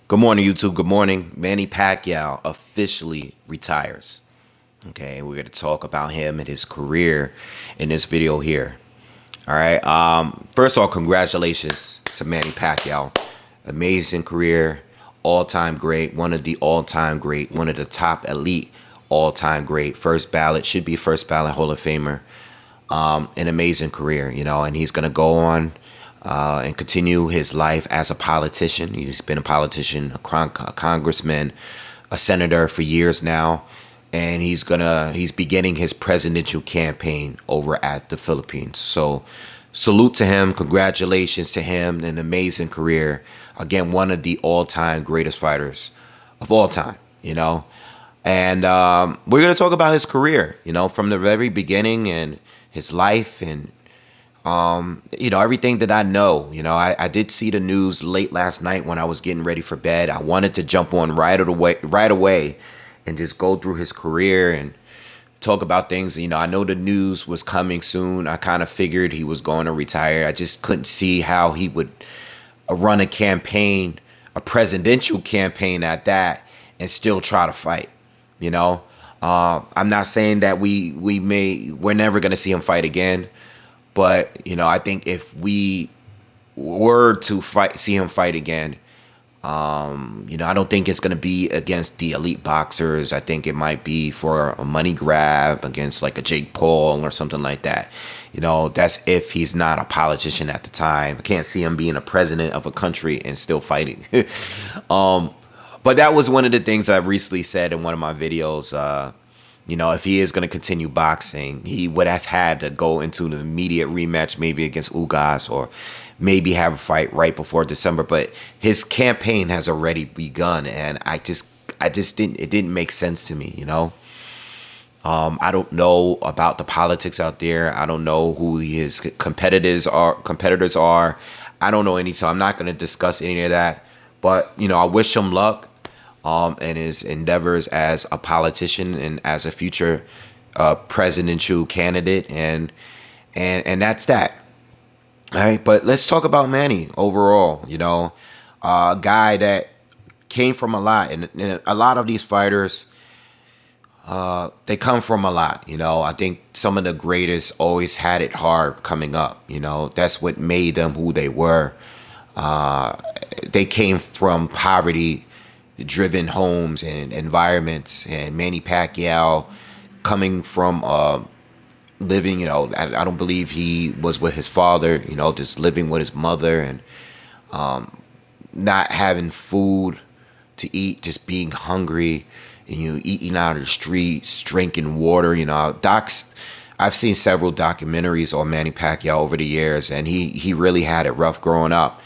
Good morning, YouTube. Good morning. Manny Pacquiao officially retires. Okay, we're going to talk about him and his career in this video here. All right. First of all, congratulations to Manny Pacquiao. Amazing career, all-time great, one of the all-time great, one of the top elite all-time great. First ballot, should be first ballot Hall of Famer. An amazing career, and he's going to go on and continue his life as a politician. He's been a politician, a congressman, a senator for years now, and he's beginning his presidential campaign over at the Philippines. So salute to him, congratulations to him, an amazing career. Again, one of the all-time greatest fighters of all time, And we're going to talk about his career, from the very beginning and his life and everything that I know. I did see the news late last night when I was getting ready for bed. I wanted to jump on right away and just go through his career and talk about things. I know the news was coming soon. I kind of figured he was going to retire. I just couldn't see how he would run a campaign, a presidential campaign at that, and still try to fight. I'm not saying that we're never going to see him fight again. But, I think if we were to see him fight again, I don't think it's going to be against the elite boxers. I think it might be for a money grab against like a Jake Paul or something like that. That's if he's not a politician at the time. I can't see him being a president of a country and still fighting. But that was one of the things I recently said in one of my videos. If he is going to continue boxing, he would have had to go into an immediate rematch, maybe against Ugas, or maybe have a fight right before December. But his campaign has already begun, and I just it didn't make sense to me. I don't know about the politics out there. I don't know who his competitors are. I don't know any, so I'm not going to discuss any of that. But I wish him luck. And his endeavors as a politician and as a future presidential candidate, and that's that. All right, but let's talk about Manny overall. A guy that came from a lot, and a lot of these fighters, they come from a lot. I think some of the greatest always had it hard coming up. That's what made them who they were. They came from poverty-driven homes and environments, and Manny Pacquiao coming from living, I don't believe he was with his father, just living with his mother and not having food to eat, just being hungry, and eating out of the streets, drinking water. I've seen several documentaries on Manny Pacquiao over the years, and he really had it rough growing up.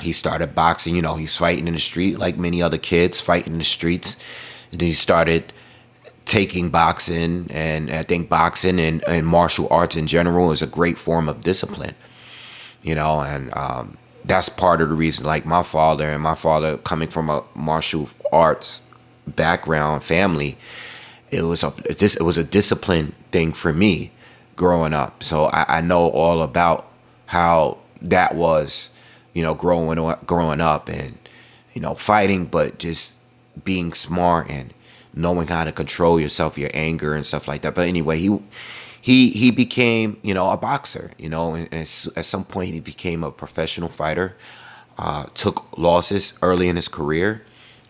He started boxing, he's fighting in the street like many other kids, fighting in the streets. And then he started taking boxing, and I think boxing and martial arts in general is a great form of discipline, and that's part of the reason, like my father coming from a martial arts background family, it was a discipline thing for me growing up. So I know all about how that was, growing up and, fighting, but just being smart and knowing how to control yourself, your anger and stuff like that. But anyway, he became, a boxer, and at some point he became a professional fighter, took losses early in his career.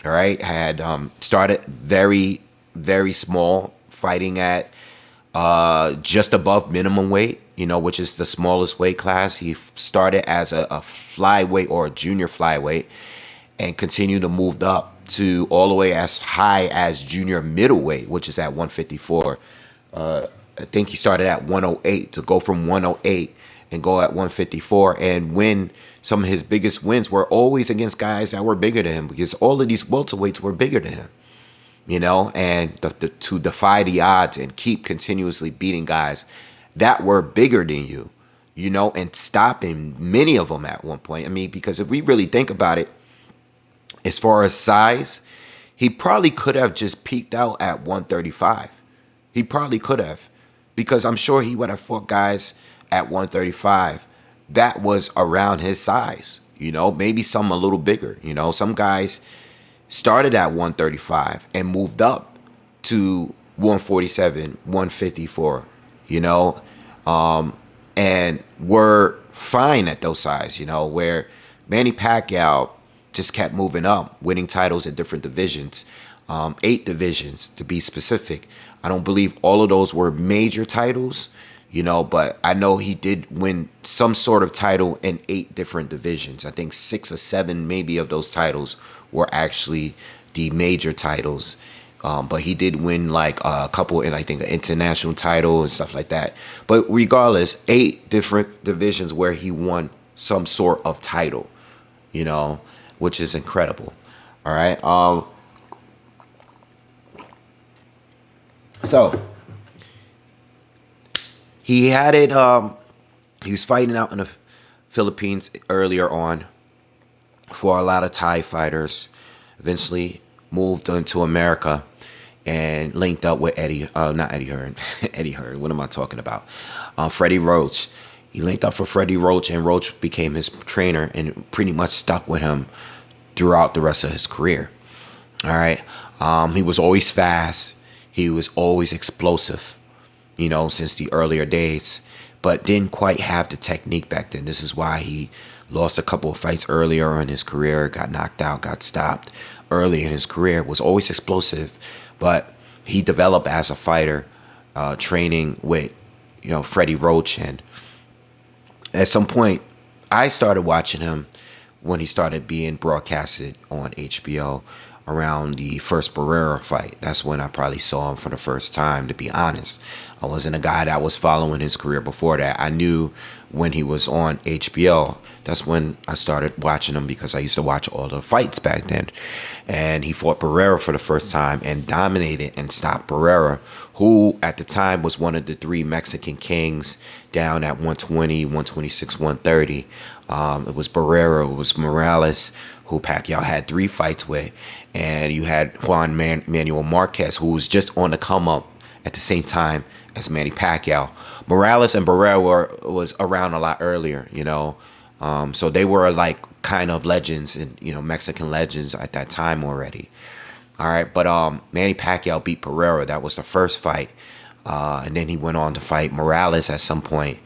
All right. Had started very, very small, fighting at just above minimum weight, which is the smallest weight class. He started as a flyweight or a junior flyweight and continued to move up to all the way as high as junior middleweight, which is at 154. I think he started at 108 to go from 108 and go at 154 and win. Some of his biggest wins were always against guys that were bigger than him, because all of these welterweights were bigger than him. And to defy the odds and keep continuously beating guys that were bigger than you, and stopping many of them at one point. I mean, because if we really think about it, as far as size, he probably could have just peaked out at 135. He probably could have, because I'm sure he would have fought guys at 135 that was around his size, maybe some a little bigger. Some guys started at 135 and moved up to 147, 154, you know, and were fine at those size, where Manny Pacquiao just kept moving up, winning titles in different divisions, 8 divisions to be specific. I don't believe all of those were major titles, but I know he did win some sort of title in 8 different divisions. I think 6 or 7 maybe of those titles were actually the major titles. But he did win like a couple in, I think, an international title and stuff like that. But regardless, 8 different divisions where he won some sort of title, which is incredible. All right. So he had it. He was fighting out in the Philippines earlier on for a lot of Thai fighters. Eventually moved into America and linked up with not Eddie Hearn, Eddie Hearn. What am I talking about? Freddie Roach. He linked up for Freddie Roach, and Roach became his trainer and pretty much stuck with him throughout the rest of his career. All right. He was always fast. He was always explosive, since the earlier days, but didn't quite have the technique back then. This is why he lost a couple of fights earlier in his career, got knocked out, got stopped early in his career, was always explosive, but he developed as a fighter, training with, Freddie Roach. And at some point, I started watching him when he started being broadcasted on HBO around the first Barrera fight. That's when I probably saw him for the first time, to be honest. I wasn't a guy that was following his career before that. I knew when he was on HBO. That's when I started watching him, because I used to watch all the fights back then. And he fought Barrera for the first time and dominated and stopped Barrera, who at the time was one of the 3 Mexican kings down at 120, 126, 130. It was Barrera, it was Morales, who Pacquiao had 3 fights with. And you had Juan Manuel Marquez, who was just on the come up at the same time as Manny Pacquiao. Morales and Barrera was around a lot earlier, so they were like kind of legends and, Mexican legends at that time already. All right. But Manny Pacquiao beat Barrera. That was the first fight. And then he went on to fight Morales at some point.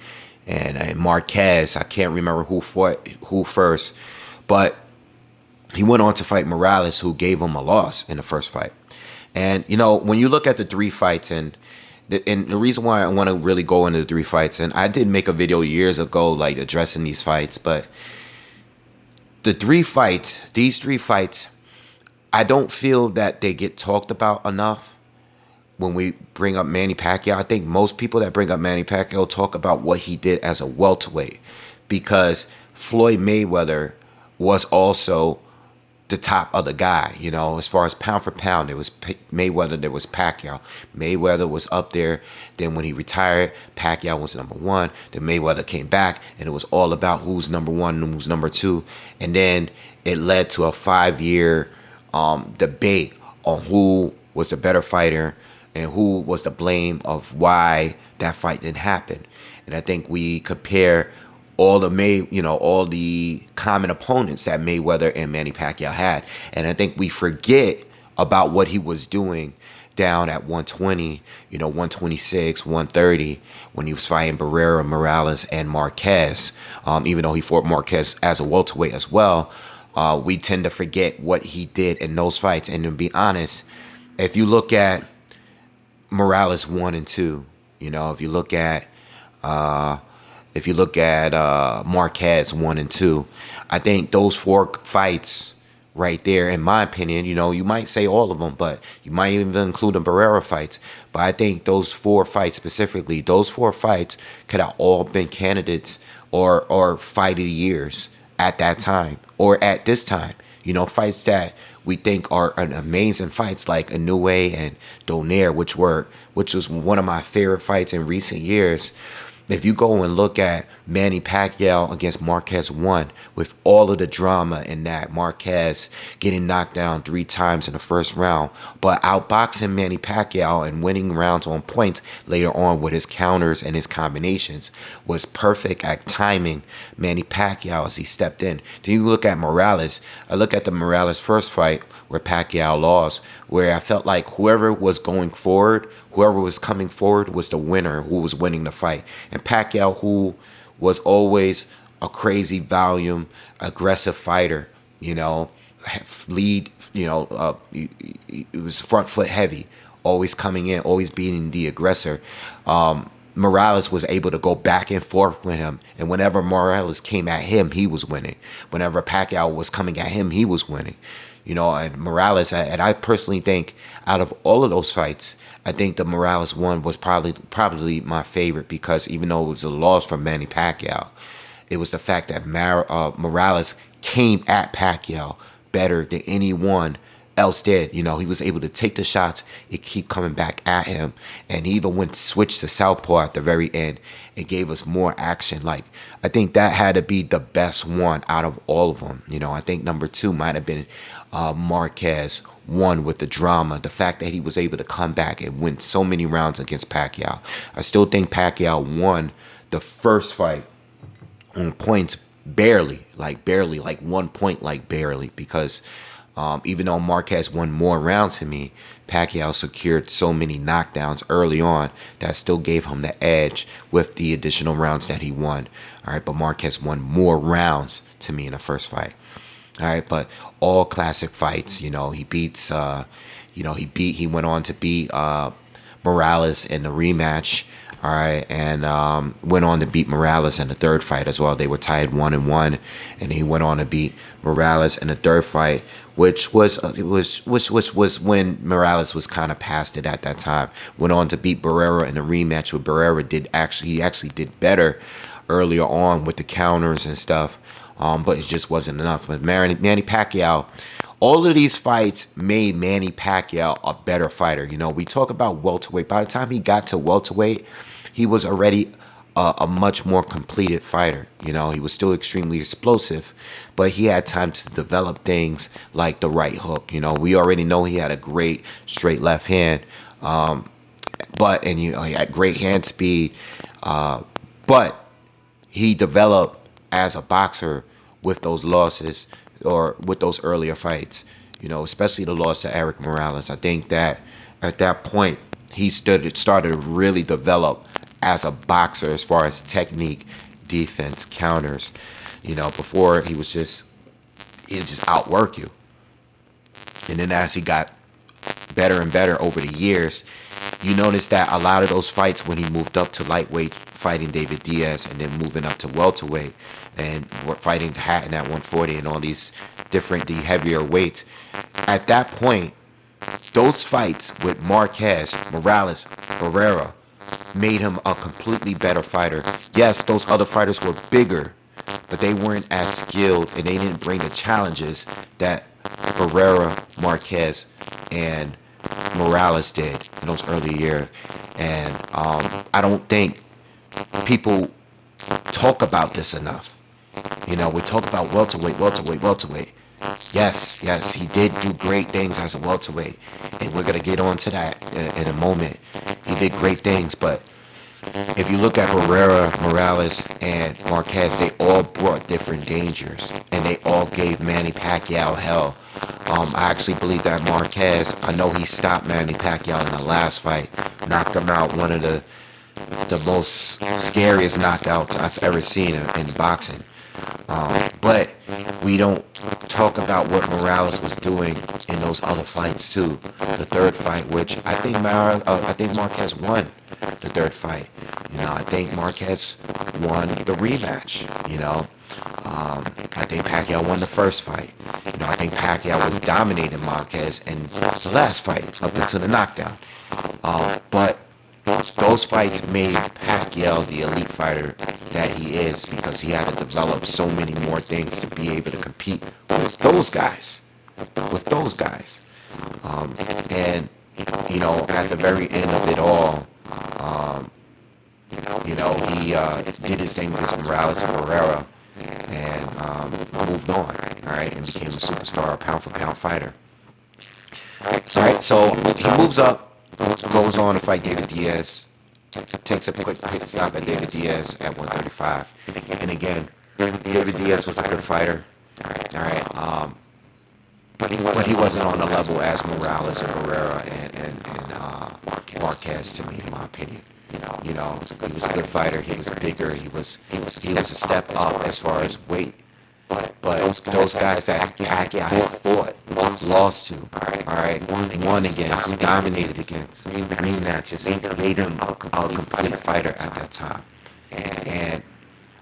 And Marquez, I can't remember who fought who first, but he went on to fight Morales, who gave him a loss in the first fight. And, when you look at the 3 fights, and the reason why I want to really go into the 3 fights, and I did make a video years ago, like addressing these fights, but these 3 fights, I don't feel that they get talked about enough when we bring up Manny Pacquiao. I think most people that bring up Manny Pacquiao talk about what he did as a welterweight, because Floyd Mayweather was also the top of the guy, as far as pound for pound. There was Mayweather, there was Pacquiao. Mayweather was up there. Then when he retired, Pacquiao was number 1. Then Mayweather came back, and it was all about who's number 1 and who's number 2. And then it led to a 5-year debate on who was the better fighter and who was the blame of why that fight didn't happen. And I think we compare all the common opponents that Mayweather and Manny Pacquiao had. And I think we forget about what he was doing down at 120, 126, 130, when he was fighting Barrera, Morales, and Marquez. Even though he fought Marquez as a welterweight as well, we tend to forget what he did in those fights. And to be honest, if you look at Morales 1 and 2, if you look at Marquez 1 and 2, I think those 4 fights right there, in my opinion, you might say all of them, but you might even include the Barrera fights. But I think those 4 fights specifically, those 4 fights could have all been candidates or fight of the years at that time or at this time. Fights that we think are an amazing fights, like Inoue and Donaire, which was one of my favorite fights in recent years. If you go and look at Manny Pacquiao against Marquez 1, with all of the drama in that, Marquez getting knocked down 3 times in the first round, but outboxing Manny Pacquiao and winning rounds on points later on with his counters and his combinations, was perfect at timing Manny Pacquiao as he stepped in. Then you look at Morales. I look at the Morales first fight where Pacquiao lost, where I felt like whoever was going forward, whoever was coming forward was the winner who was winning the fight. And Pacquiao, who was always a crazy volume, aggressive fighter, lead, he was front foot heavy, always coming in, always beating the aggressor. Morales was able to go back and forth with him, and whenever Morales came at him, he was winning. Whenever Pacquiao was coming at him, he was winning. And Morales, and I personally think out of all of those fights, I think the Morales one was probably my favorite, because even though it was a loss for Manny Pacquiao, it was the fact that Morales came at Pacquiao better than anyone else did. He was able to take the shots and keep coming back at him, and he even went switched to southpaw at the very end. It gave us more action. Like, I think that had to be the best one out of all of them. I think number 2 might have been Marquez 1, with the drama, the fact that he was able to come back and win so many rounds against Pacquiao. I still think Pacquiao won the first fight on points barely, like 1 point, like barely, because even though Marquez won more rounds than me, Pacquiao secured so many knockdowns early on that still gave him the edge with the additional rounds that he won. All right, but Marquez won more rounds to me in the first fight. All right, but all classic fights. He beats. He went on to beat Morales in the rematch. All right, and went on to beat Morales in the third fight as well. They were tied 1-1, and he went on to beat Morales in the third fight, which was when Morales was kind of past it at that time. Went on to beat Herrera in the rematch, where Herrera actually did better earlier on with the counters and stuff, but it just wasn't enough. But Manny Pacquiao. All of these fights made Manny Pacquiao a better fighter. We talk about welterweight. By the time he got to welterweight, he was already a much more completed fighter. He was still extremely explosive, but he had time to develop things like the right hook. We already know he had a great straight left hand, he had great hand speed, but he developed as a boxer with those losses, or with those earlier fights, especially the loss to Eric Morales. I think that at that point, he started to really develop as a boxer as far as technique, defense, counters. Before he'd just outwork you. And then as he got better and better over the years, you notice that a lot of those fights when he moved up to lightweight, fighting David Diaz, and then moving up to welterweight and fighting Hatton at 140 and all these different, the heavier weights. At that point, those fights with Marquez, Morales, Herrera made him a completely better fighter. Yes, those other fighters were bigger, but they weren't as skilled, and they didn't bring the challenges that Herrera, Marquez, and Morales did in those early years. And I don't think people talk about this enough. We talk about welterweight. Yes, he did do great things as a welterweight, and we're going to get on to that in a moment. He did great things, but if you look at Herrera, Morales, and Marquez, they all brought different dangers, and they all gave Manny Pacquiao hell. I actually believe that Marquez, I know he stopped Manny Pacquiao in the last fight, knocked him out, one of the most scariest knockouts I've ever seen in boxing. But we don't talk about what Morales was doing in those other fights too. The third fight, which I think Marquez won the third fight. I think Marquez won the rematch. I think Pacquiao won the first fight. I think Pacquiao was dominating Marquez in the last fight up until the knockdown. But those fights made Pacquiao the elite fighter that he is, because he had to develop so many more things to be able to compete with those guys. And at the very end of it all, You know, he did his thing against Morales and Herrera, and moved on, all right, and became a superstar, a pound-for-pound fighter. So he moves up, goes on to fight David Diaz, takes a quick pit stop at David Diaz at 135. And again, David Diaz was a good fighter, all right, but he wasn't on the level as Morales and Herrera and Marquez to me, in my opinion. You know, he was a good fighter. He was bigger. He was a step up as far as weight. But those guys that Pacquiao had fought, lost to, all right, won against, dominated against, rematches, made him a complete fighter at that time. And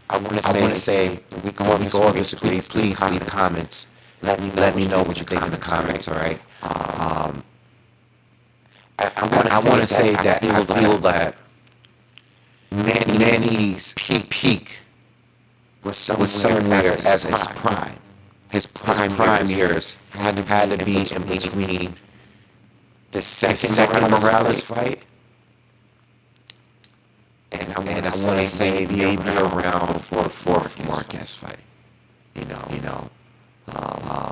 I want to say, when we go over this, please leave comments. Let me know what you think in the comments, all right? I want to say that I feel that Manny's peak was somewhere as his prime. His prime years had to be in between the second Morales fight and I want to say maybe around for the fourth Marquez fight.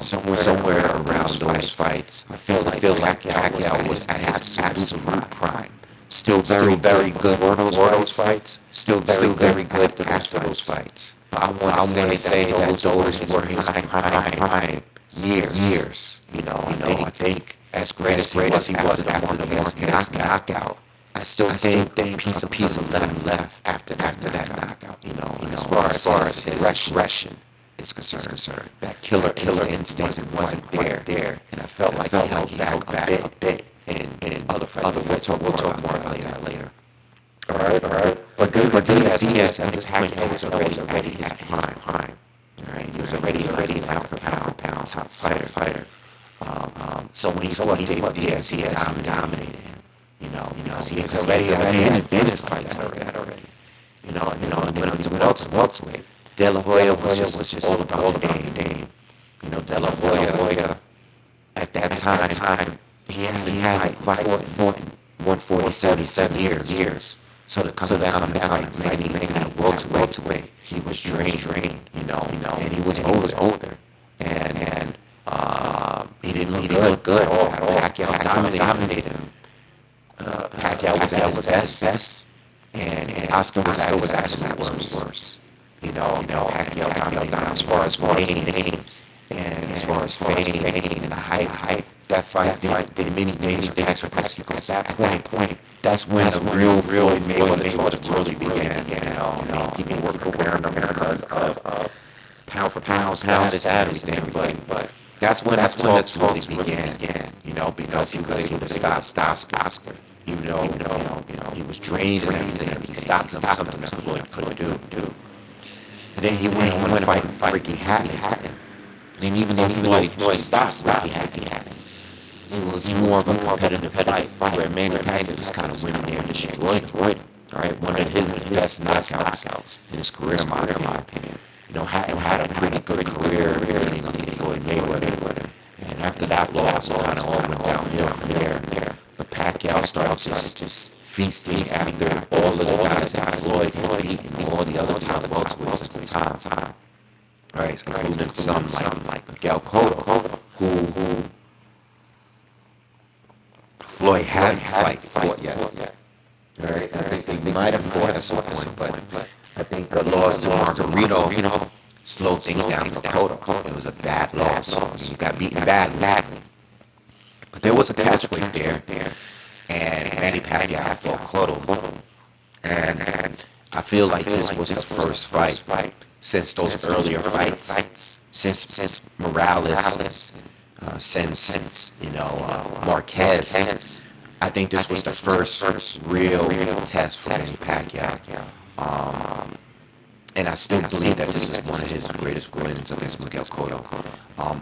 Somewhere around those fights, I feel like Pacquiao was at his absolute prime. Still very good for those fights. Still very good after those fights. I want to say that those were his prime years. I think as great as he was after the Marquez knockout, I still think a piece of them left after that knockout. As far as his aggression is concerned, that killer instinct wasn't there, and I felt like he held back a bit in other fights. We'll talk more about that later. All right. But Diaz at this point was already his prime. All right, he was already pound for pound top fighter. So when he fought David Diaz, he had dominated him. He was already in his fights already. And then went to welterweight. De La Hoya was just all about the game. De La Hoya at that time he had fought in 147 years. So to come down and fight Manny at welterweight, he was drained, and he was older, and he didn't look good at all. Pacquiao dominated him. Pacquiao was at his best, and Oscar was at his absolute worst. Pacquiao dominated as far as names, and as far as fame and the hype. That fight did many things for Pacquiao, because at that point, that's when the real Floyd Mayweather really began. People were comparing him because of pound for pound status and everything, but that's when the talks really began. Because he was able to stop Oscar. He was drained and everything. He stopped something that Floyd couldn't do. And then he went to fight Ricky Hatton. And even though Floyd stopped Ricky Hatton, it was more of a competitive fight where Manny Pacquiao just kind of went in there and destroyed him. All right, one of his best knockouts in his career, in my opinion. Hatton had a pretty good career leading up to Floyd Mayweather. And after that loss, it kind of all went downhill from there. But Pacquiao started just feasting after all of the guys that Floyd had beaten, all the other top welterweights at the time. All right, including some like Miguel Cotto, who Floyd hadn't fought yet. All right, I think they might have fought at some point, but I think the loss to Margarito slowed things down for Cotto. It was a bad loss. He got beaten badly. But there was a catchweight there, and Manny Pacquiao had fought Cotto. And I feel like this was the first fight since those earlier fights, since Morales, since Marquez. I think this was the first real test for Manny Pacquiao. And I still believe that this is one of his greatest wins against Miguel Cotto.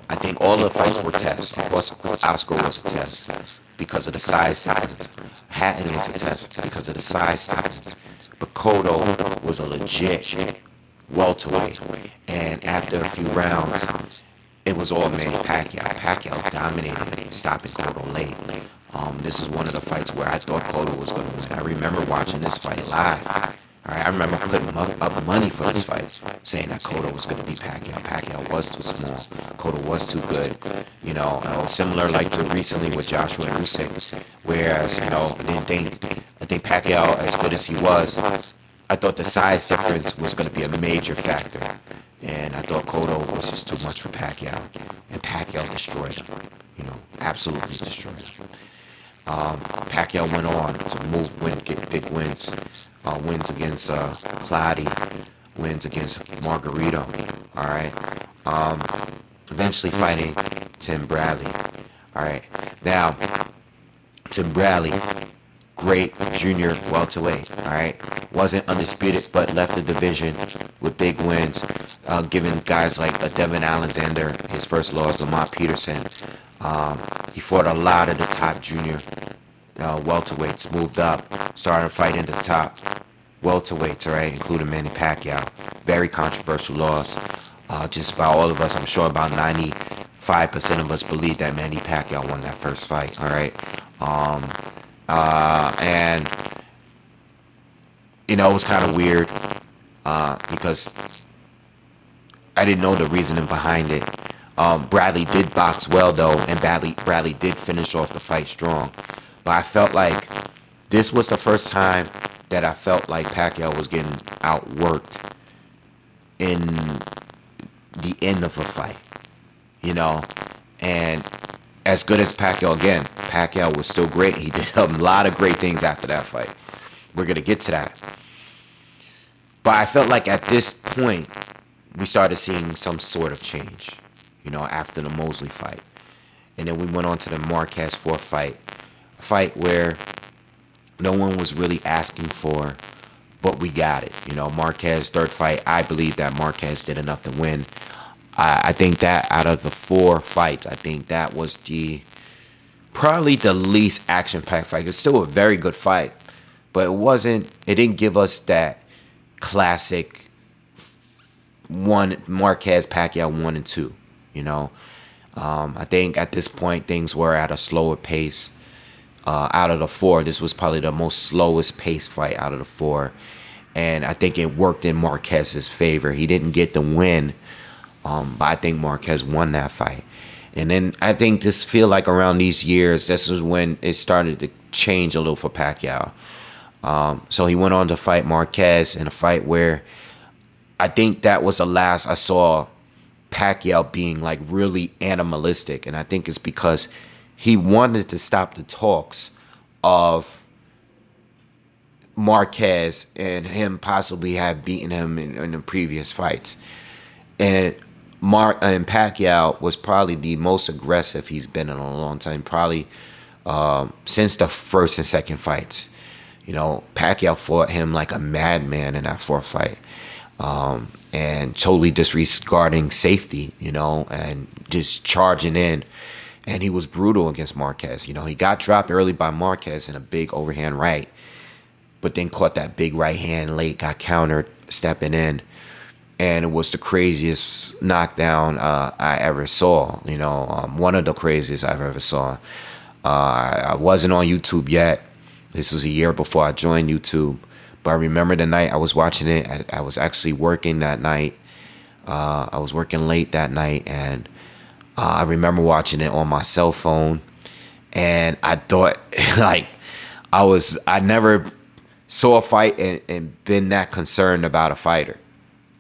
I think all the fights were tests. Of course, Oscar was a test because of the size difference. Hatton was a test because of the size difference. But Cotto was a legit welterweight. And after a few rounds, it was all Manny Pacquiao. Pacquiao dominated, stopping Cotto late. This is one of the fights where I thought Cotto was going to win. I remember watching this fight live. All right, I remember putting up money for this fight, saying that Cotto was going to beat Pacquiao. Pacquiao was too small. Cotto was too good. Similar like to recently with Joshua and Usyk. Whereas, I think Pacquiao, as good as he was, I thought the size difference was going to be a major factor. And I thought Cotto was just too much for Pacquiao. And Pacquiao destroyed him. Absolutely destroyed him. Pacquiao went on to get big wins. Wins against Clottey, wins against Margarito. All right. Eventually fighting Tim Bradley. All right. Now, Tim Bradley, great junior welterweight. All right. Wasn't undisputed, but left the division with big wins, giving guys like Devin Alexander his first loss, Lamont Peterson. He fought a lot of the top junior welterweights, moved up, started fighting the top welterweights, right, including Manny Pacquiao. Very controversial loss. Just about all of us, I'm sure about 95% of us believe that Manny Pacquiao won that first fight, all right? And, it was kind of weird because I didn't know the reasoning behind it. Bradley did box well, though, and Bradley did finish off the fight strong. But I felt like this was the first time that I felt like Pacquiao was getting outworked in the end of a fight, And as good as Pacquiao was still great. He did a lot of great things after that fight. We're going to get to that. But I felt like at this point, we started seeing some sort of change, after the Mosley fight. And then we went on to the Marquez 4th fight. A fight where no one was really asking for, but we got it. Marquez 3rd fight, I believe that Marquez did enough to win. I think that out of the 4 fights, I think that was probably the least action-packed fight. It's still a very good fight, but it didn't give us that classic Marquez Pacquiao 1 and 2, I think at this point things were at a slower pace. Out of the 4, this was probably the most slowest pace fight out of the 4. And I think it worked in Marquez's favor. He didn't get the win, but I think Marquez won that fight. And then I think feel like around these years, this is when it started to change a little for Pacquiao. So he went on to fight Marquez in a fight where I think that was the last I saw Pacquiao being like really animalistic. And I think it's because he wanted to stop the talks of Marquez and him possibly have beaten him in the previous fights. And Pacquiao was probably the most aggressive he's been in a long time, probably since the first and second fights. Pacquiao fought him like a madman in that 4th fight, and totally disregarding safety, and just charging in. And he was brutal against Marquez. He got dropped early by Marquez in a big overhand right, but then caught that big right hand late, got countered, stepping in. And it was the craziest knockdown I ever saw. One of the craziest I've ever saw. I wasn't on YouTube yet. This was a year before I joined YouTube. But I remember the night I was watching it. I was actually working that night. I was working late that night, and I remember watching it on my cell phone, and I thought, I never saw a fight and been that concerned about a fighter.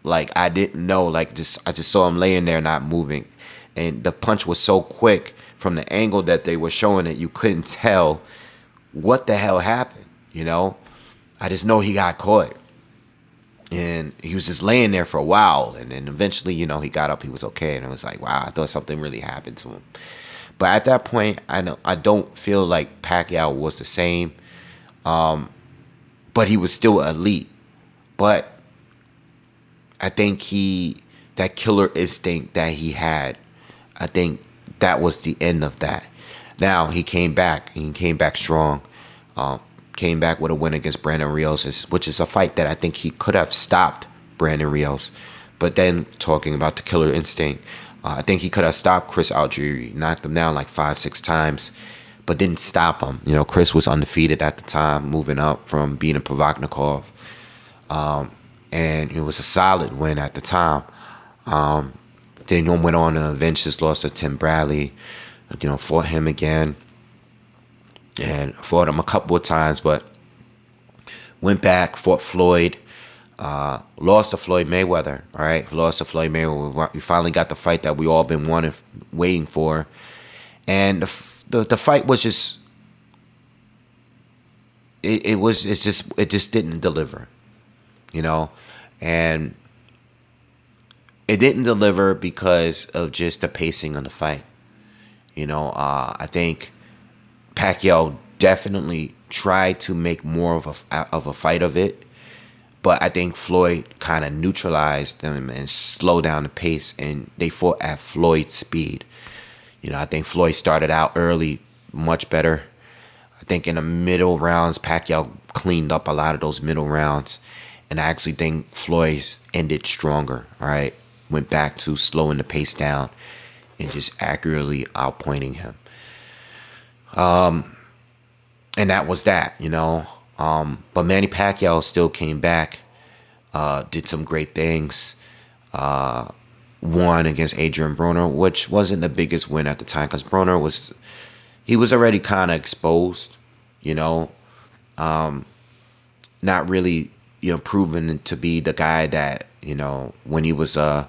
Like, I didn't know, I just saw him laying there not moving. And the punch was so quick from the angle that they were showing it, you couldn't tell what the hell happened, I just know he got caught. And he was just laying there for a while. And then eventually, he got up, he was okay. And it was like, wow, I thought something really happened to him. But at that point, I don't feel like Pacquiao was the same. But he was still elite. But I think that killer instinct that he had, I think that was the end of that. Now, he came back. He came back strong. Came back with a win against Brandon Rios, which is a fight that I think he could have stopped Brandon Rios. But then, talking about the killer instinct, I think he could have stopped Chris Algieri, knocked him down like 5-6 times, but didn't stop him. Chris was undefeated at the time, moving up from beating Provodnikov. And it was a solid win at the time. Then he went on to avenge his loss to Tim Bradley. Fought him again, and fought him a couple of times, but went back, fought Floyd, lost to Floyd Mayweather. All right, lost to Floyd Mayweather. We finally got the fight that we all been waiting for, and the fight was just it just didn't deliver, and it didn't deliver because of just the pacing of the fight. I think Pacquiao definitely tried to make more of a fight of it, but I think Floyd kind of neutralized them and slowed down the pace, and they fought at Floyd's speed. I think Floyd started out early much better. I think in the middle rounds, Pacquiao cleaned up a lot of those middle rounds, and I actually think Floyd ended stronger. All right, went back to slowing the pace down and just accurately outpointing him. And that was that, But Manny Pacquiao still came back, did some great things, won against Adrian Broner, which wasn't the biggest win at the time because Broner was already kind of exposed, not really, proven to be the guy that, when he was a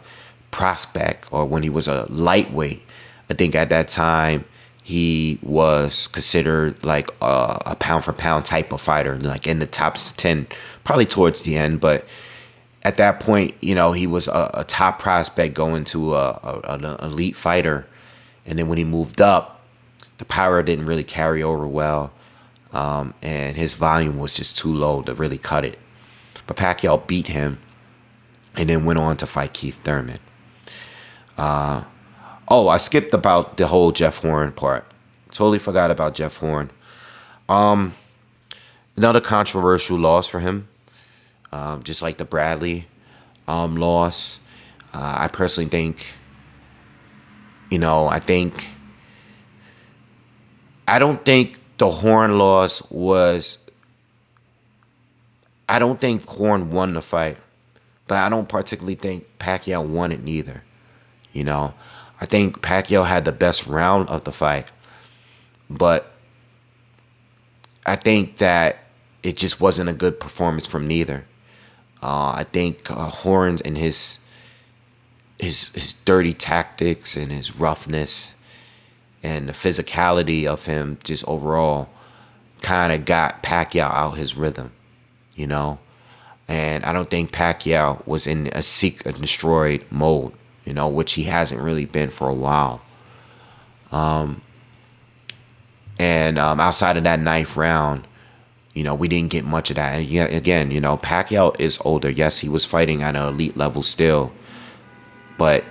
prospect or when he was a lightweight. I think at that time he was considered like a pound for pound type of fighter, like in the top 10, probably towards the end. But at that point, he was a top prospect going to an elite fighter. And then when he moved up, the power didn't really carry over well. And his volume was just too low to really cut it. But Pacquiao beat him and then went on to fight Keith Thurman. I skipped about the whole Jeff Horn part. Totally forgot about Jeff Horn. Another controversial loss for him. Just like the Bradley loss. I personally think, I don't think the Horn loss was, I don't think Horn won the fight, but I don't particularly think Pacquiao won it neither. I think Pacquiao had the best round of the fight, but I think that it just wasn't a good performance from neither. I think Horn and his dirty tactics and his roughness and the physicality of him just overall kind of got Pacquiao out his rhythm, And I don't think Pacquiao was in a seek and destroy mode, which he hasn't really been for a while. And outside of that ninth round, we didn't get much of that. And yeah, again, Pacquiao is older. Yes, he was fighting at an elite level still, but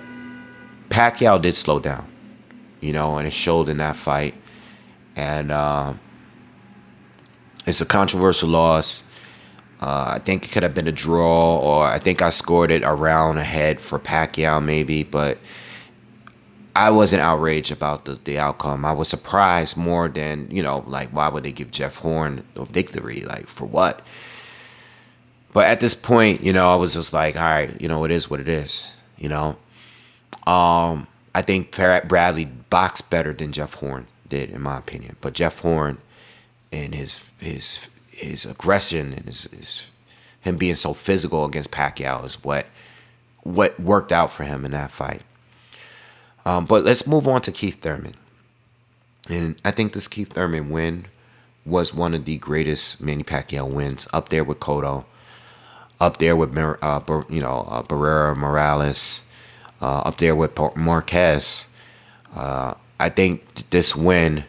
Pacquiao did slow down, and it showed in that fight. And it's a controversial loss. I think it could have been a draw, or I think I scored it a round ahead for Pacquiao maybe, but I wasn't outraged about the outcome. I was surprised more than, why would they give Jeff Horn a victory? Like, for what? But at this point, I was just like, all right, it is what it is, I think Bradley boxed better than Jeff Horn did, in my opinion. But Jeff Horn and his aggression and him being so physical against Pacquiao is what worked out for him in that fight. But let's move on to Keith Thurman. And I think this Keith Thurman win was one of the greatest Manny Pacquiao wins, up there with Cotto, up there with Herrera Morales, up there with Marquez. I think this win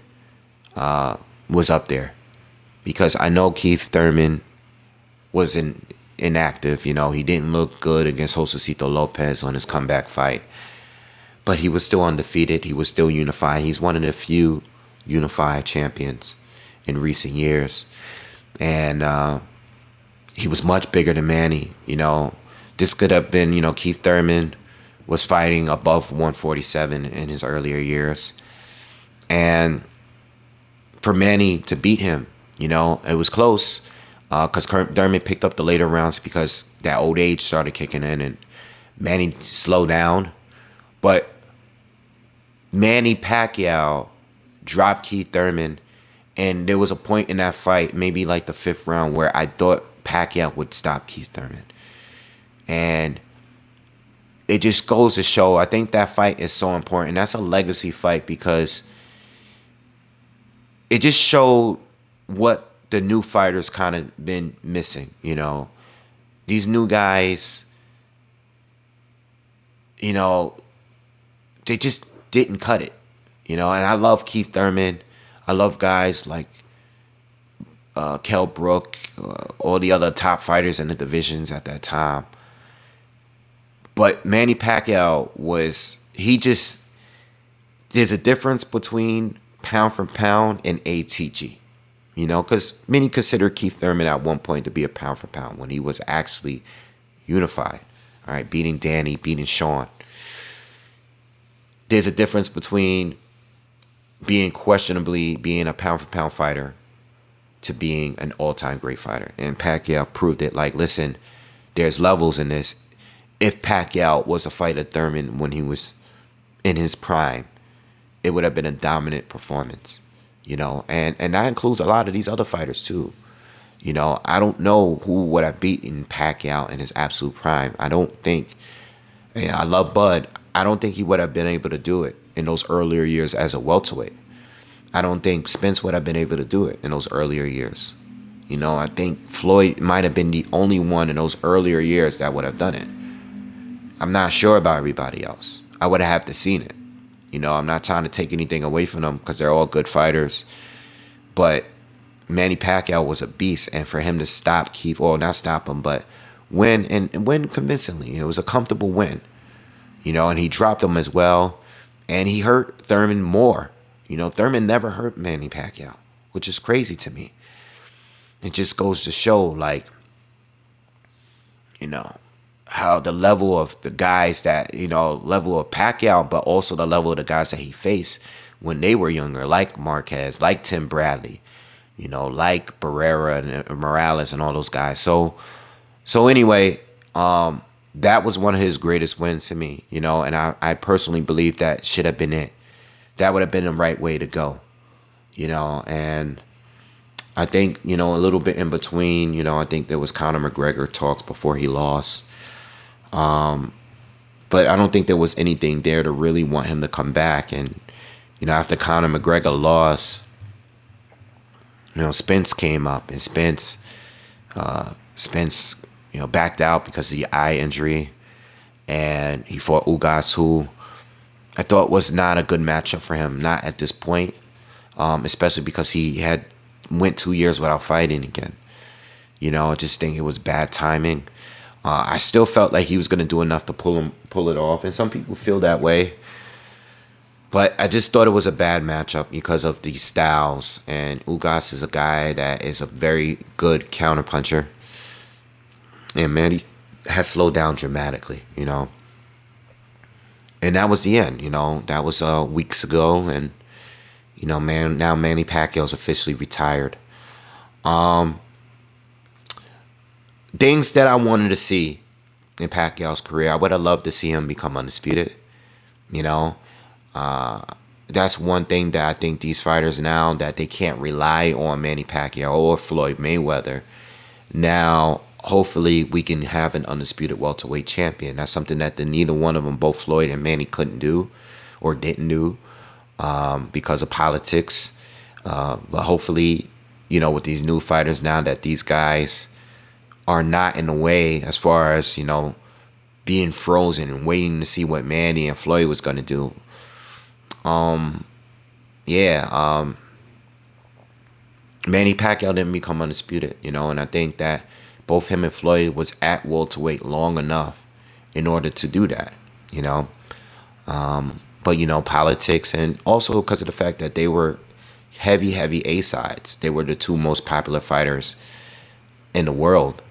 was up there because I know Keith Thurman was inactive. He didn't look good against Josecito Lopez on his comeback fight. But he was still undefeated. He was still unified. He's one of the few unified champions in recent years. And he was much bigger than Manny. This could have been, Keith Thurman was fighting above 147 in his earlier years. And for Manny to beat him, it was close. because Thurman picked up the later rounds because that old age started kicking in and Manny slowed down. But Manny Pacquiao dropped Keith Thurman, and there was a point in that fight, maybe like the 5th round, where I thought Pacquiao would stop Keith Thurman. And it just goes to show, I think that fight is so important. That's a legacy fight because it just showed what the new fighters kind of been missing, you know. These new guys, you know, they just didn't cut it, you know. And I love Keith Thurman. I love guys like Kell Brook, all the other top fighters in the divisions at that time. But Manny Pacquiao there's a difference between pound for pound and ATG, you know, because many consider Keith Thurman at one point to be a pound for pound when he was actually unified, all right, beating Danny, beating Sean. There's a difference between questionably being a pound for pound fighter to being an all-time great fighter. And Pacquiao proved it. Like, listen, there's levels in this. If Pacquiao was a fighter Thurman when he was in his prime, it would have been a dominant performance, you know. And that includes a lot of these other fighters too. You know, I don't know who would have beaten Pacquiao in his absolute prime. I don't think, I love Bud. I don't think he would have been able to do it in those earlier years as a welterweight. I don't think Spence would have been able to do it in those earlier years. You know, I think Floyd might have been the only one in those earlier years that would have done it. I'm not sure about everybody else. I would have to seen it. You know, I'm not trying to take anything away from them because they're all good fighters. But Manny Pacquiao was a beast. And for him to stop Keith, or not stop him, but win, and win convincingly. It was a comfortable win. You know, and he dropped him as well. And he hurt Thurman more. You know, Thurman never hurt Manny Pacquiao, which is crazy to me. It just goes to show, like, you know, how the level of the guys that, you know, level of Pacquiao, but also the level of the guys that he faced when they were younger, like Marquez, like Tim Bradley, you know, like Herrera and Morales and all those guys. So anyway, that was one of his greatest wins to me, you know, and I personally believe that should have been it. That would have been the right way to go, you know. And I think, you know, a little bit in between, you know, I think there was Conor McGregor talks before he lost. But I don't think there was anything there to really want him to come back. And, you know, after Conor McGregor lost, you know, Spence came up, and Spence, you know, backed out because of the eye injury, and he fought Ugas, who I thought was not a good matchup for him, not at this point, especially because he had went 2 years without fighting again. You know, I just think it was bad timing. I still felt like he was going to do enough to pull it off, and some people feel that way. But I just thought it was a bad matchup because of these styles, and Ugas is a guy that is a very good counterpuncher, and Manny has slowed down dramatically, you know. And that was the end, you know. That was weeks ago, and, you know, now Manny Pacquiao's officially retired. Things that I wanted to see in Pacquiao's career, I would have loved to see him become undisputed. You know, that's one thing that I think these fighters now, that they can't rely on Manny Pacquiao or Floyd Mayweather. Now, hopefully, we can have an undisputed welterweight champion. That's something that neither one of them, both Floyd and Manny, couldn't do or didn't do because of politics. But hopefully, you know, with these new fighters now, that these guys are not in the way as far as, you know, being frozen and waiting to see what Manny and Floyd was going to do. Manny Pacquiao didn't become undisputed, you know, and I think that both him and Floyd was at welterweight long enough in order to do that, you know. But, you know, politics, and also because of the fact that they were heavy A-sides. They were the two most popular fighters in the world,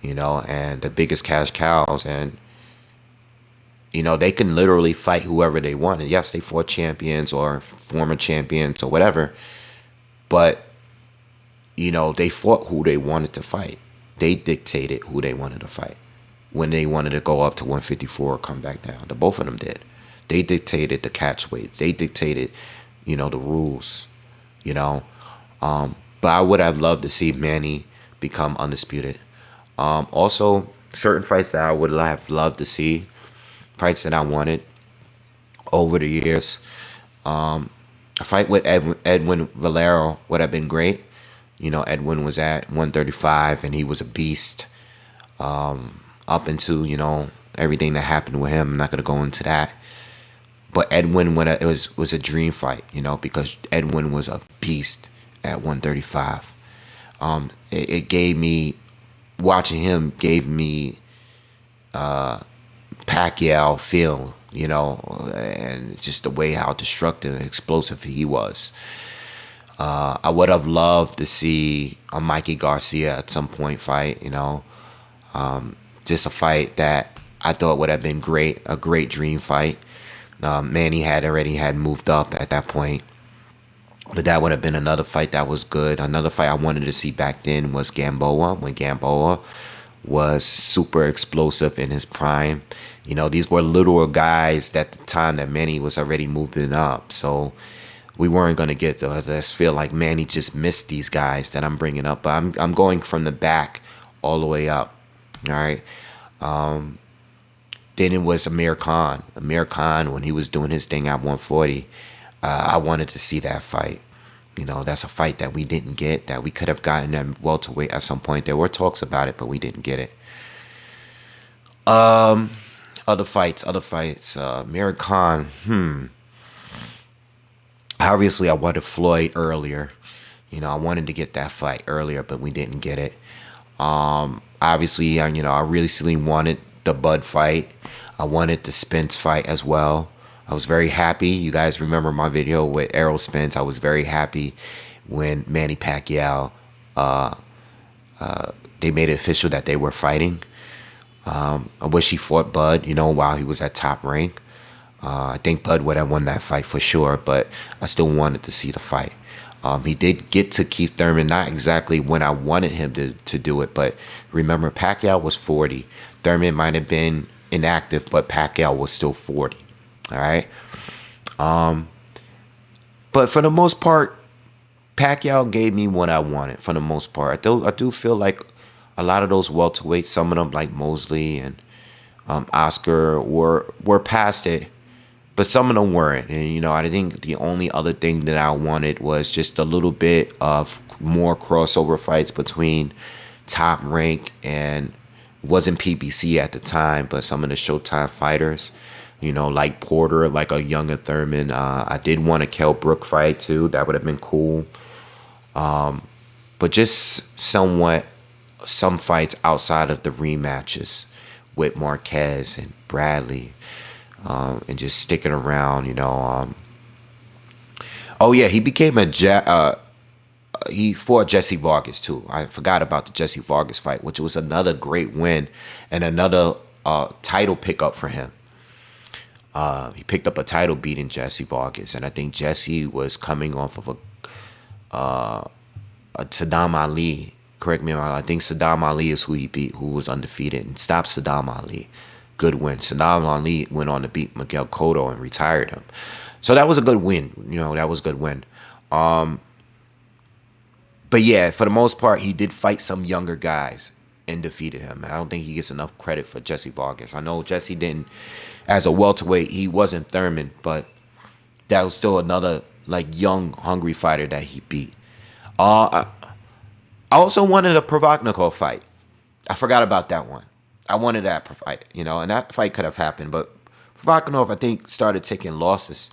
you know, and the biggest cash cows. And, you know, they can literally fight whoever they want. And yes, they fought champions or former champions or whatever. But they fought who they wanted to fight. They dictated who they wanted to fight. When they wanted to go up to 154 or come back down. The both of them did. They dictated the catch weights. They dictated, the rules, you know. But I would have loved to see Manny become undisputed. Also, certain fights that I would have loved to see, fights that I wanted over the years. A fight with Edwin Valero would have been great. Edwin was at 135 and he was a beast. Up into, everything that happened with him. I'm not going to go into that. But Edwin, it was a dream fight, because Edwin was a beast at 135. It gave me, watching him gave me Pacquiao feel, and just the way how destructive and explosive he was. I would have loved to see a Mikey Garcia at some point fight, just a fight that I thought would have been great, a great dream fight. Manny had already moved up at that point. But that would have been another fight that was good. Another fight I wanted to see back then was Gamboa, when Gamboa was super explosive in his prime. These were little guys at the time that Manny was already moving up. So we weren't going to get this feel like Manny just missed these guys that I'm bringing up. But I'm going from the back all the way up. All right. Then it was Amir Khan. Amir Khan, when he was doing his thing at 140, I wanted to see that fight. That's a fight that we didn't get, that we could have gotten at welterweight at some point. There were talks about it, but we didn't get it. Other fights. Amir Khan, Obviously, I wanted Floyd earlier. I wanted to get that fight earlier, but we didn't get it. Obviously, I really wanted the Bud fight. I wanted the Spence fight as well. I was very happy. You guys remember my video with Errol Spence. I was very happy when Manny Pacquiao, they made it official that they were fighting. I wish he fought Bud, while he was at top rank. I think Bud would have won that fight for sure, but I still wanted to see the fight. He did get to Keith Thurman, not exactly when I wanted him to do it, but remember, Pacquiao was 40. Thurman might have been inactive, but Pacquiao was still 40. All right? But for the most part, Pacquiao gave me what I wanted, for the most part. I do feel like a lot of those welterweights, some of them like Mosley and Oscar, were past it. But some of them weren't. And, I think the only other thing that I wanted was just a little bit of more crossover fights between Top Rank and, wasn't PBC at the time, but some of the Showtime fighters, like Porter, like a younger Thurman. I did want a Kell Brook fight, too. That would have been cool. But just some fights outside of the rematches with Marquez and Bradley. And just sticking around, Oh yeah, he became he fought Jesse Vargas too. I forgot about the Jesse Vargas fight, which was another great win and another title pickup for him. He picked up a title beating Jesse Vargas, and I think Jesse was coming off of a Saddam Ali. Correct me if I'm wrong. I think Saddam Ali is who he beat, who was undefeated, and stopped Saddam Ali. Good win. Saddam Ali went on to beat Miguel Cotto and retired him. So that was a good win. That was a good win. But yeah, for the most part, he did fight some younger guys and defeated him. I don't think he gets enough credit for Jesse Vargas. I know Jesse didn't, as a welterweight, he wasn't Thurman, but that was still another young, hungry fighter that he beat. I also wanted a Provodnikov fight. I forgot about that one. I wanted that fight, and that fight could have happened. But Provodnikov, I think, started taking losses.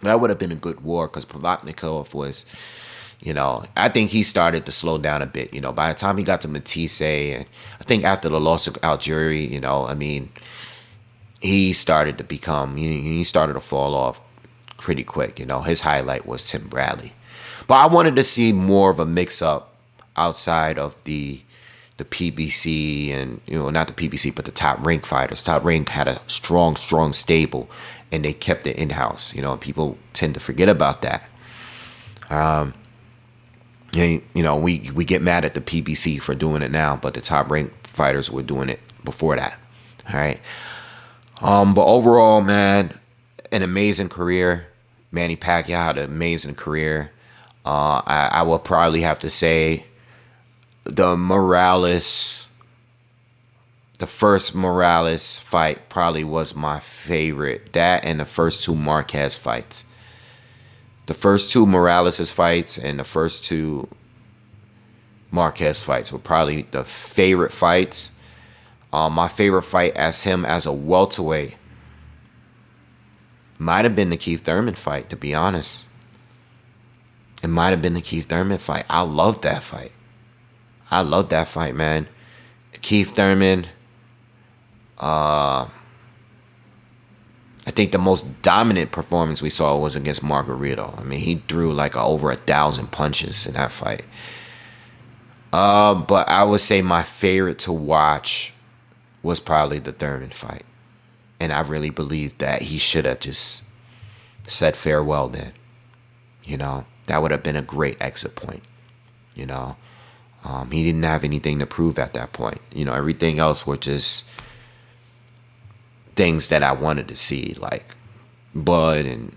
That would have been a good war because Provodnikov was, I think he started to slow down a bit. By the time he got to Matisse, and I think after the loss of Algieri, he started to become, he started to fall off pretty quick. His highlight was Tim Bradley. But I wanted to see more of a mix-up outside of the PBC and, not the PBC, but the Top Rank fighters. Top Rank had a strong stable, and they kept it in-house. People tend to forget about that. And, we get mad at the PBC for doing it now, but the top ranked fighters were doing it before that. All right. But overall, man, an amazing career. Manny Pacquiao had an amazing career. I will probably have to say the first Morales fight probably was my favorite. That and the first two Marquez fights. The first two Morales fights and the first two Marquez fights were probably the favorite fights. My favorite fight as a welterweight might have been the Keith Thurman fight, to be honest. It might have been the Keith Thurman fight. I love that fight. Man. Keith Thurman, I think the most dominant performance we saw was against Margarito. I mean, he threw like over 1,000 punches in that fight. But I would say my favorite to watch was probably the Thurman fight. And I really believe that he should have just said farewell then. That would have been a great exit point. He didn't have anything to prove at that point. Everything else were just things that I wanted to see, like Bud and,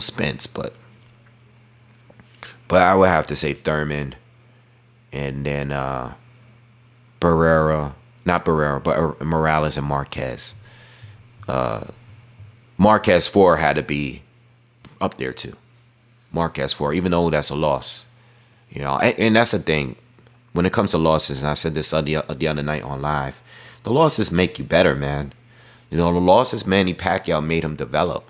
Spence. But I would have to say Thurman and then Morales and Marquez. Marquez 4 had to be up there too. Marquez 4, even though that's a loss. And that's the thing. When it comes to losses, and I said this the other night on live, the losses make you better, man. The losses Manny Pacquiao made him develop.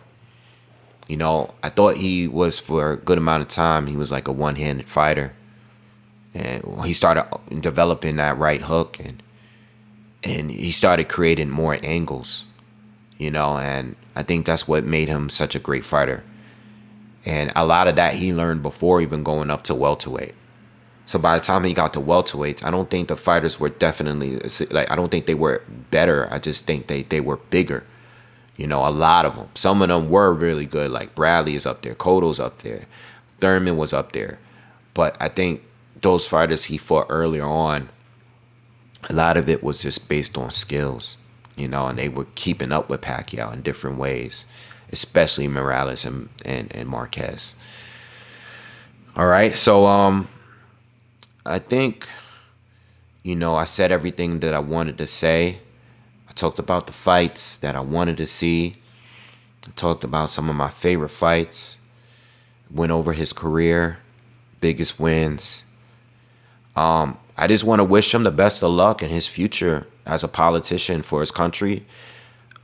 I thought he was, for a good amount of time, he was like a one-handed fighter. And he started developing that right hook, and he started creating more angles, and I think that's what made him such a great fighter. And a lot of that he learned before even going up to welterweight. So by the time he got to welterweights, I don't think the fighters were definitely, I don't think they were better. I just think they were bigger. A lot of them. Some of them were really good, like Bradley is up there, Cotto's up there, Thurman was up there. But I think those fighters he fought earlier on, a lot of it was just based on skills, and they were keeping up with Pacquiao in different ways, especially Morales and Marquez. All right, so I think, I said everything that I wanted to say. I talked about the fights that I wanted to see. I talked about some of my favorite fights. Went over his career, biggest wins. I just want to wish him the best of luck in his future as a politician for his country.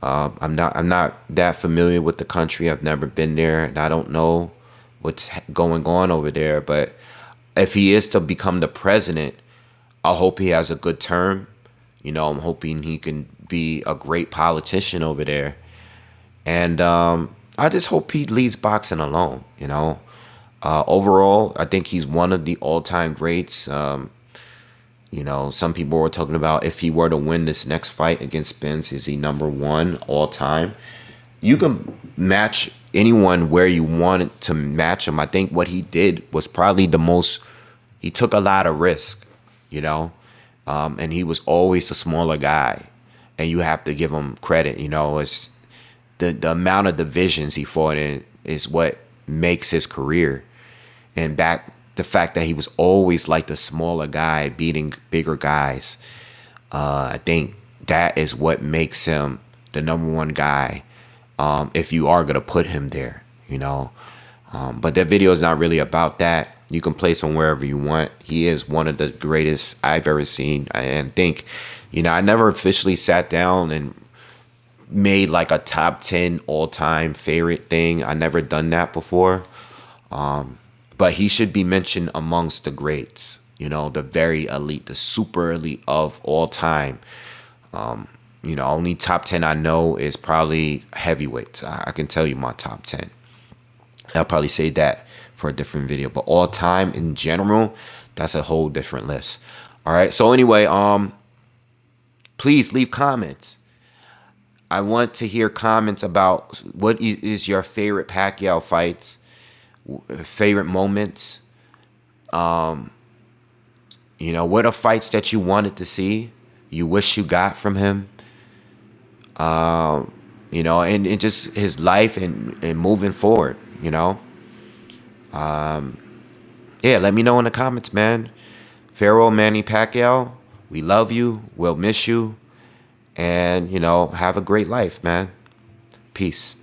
I'm not that familiar with the country. I've never been there, and I don't know what's going on over there. But if he is to become the president, I hope he has a good term. I'm hoping he can be a great politician over there. And I just hope he leaves boxing alone, Overall, I think he's one of the all-time greats. Some people were talking about if he were to win this next fight against Spence, is he number one all-time? You can match anyone where you wanted to match him. I think what he did was probably the most, he took a lot of risk, and he was always a smaller guy. And you have to give him credit, it's the amount of divisions he fought in is what makes his career. And the fact that he was always like the smaller guy beating bigger guys, I think that is what makes him the number one guy, if you are going to put him there, But that video is not really about that. You can place him wherever you want. He is one of the greatest I've ever seen. And think, I never officially sat down and made like a top 10 all-time favorite thing. I never done that before. But he should be mentioned amongst the greats, the very elite, the super elite of all time. Only top 10 I know is probably heavyweights. I can tell you my top 10. I'll probably say that for a different video. But all time in general, that's a whole different list. All right. So anyway, please leave comments. I want to hear comments about what is your favorite Pacquiao fights, favorite moments. You know, what are fights that you wanted to see, you wish you got from him? You know, and just his life and moving forward, you know? Yeah, let me know in the comments, man. Pharaoh, Manny Pacquiao, we love you. We'll miss you. And, you know, have a great life, man. Peace.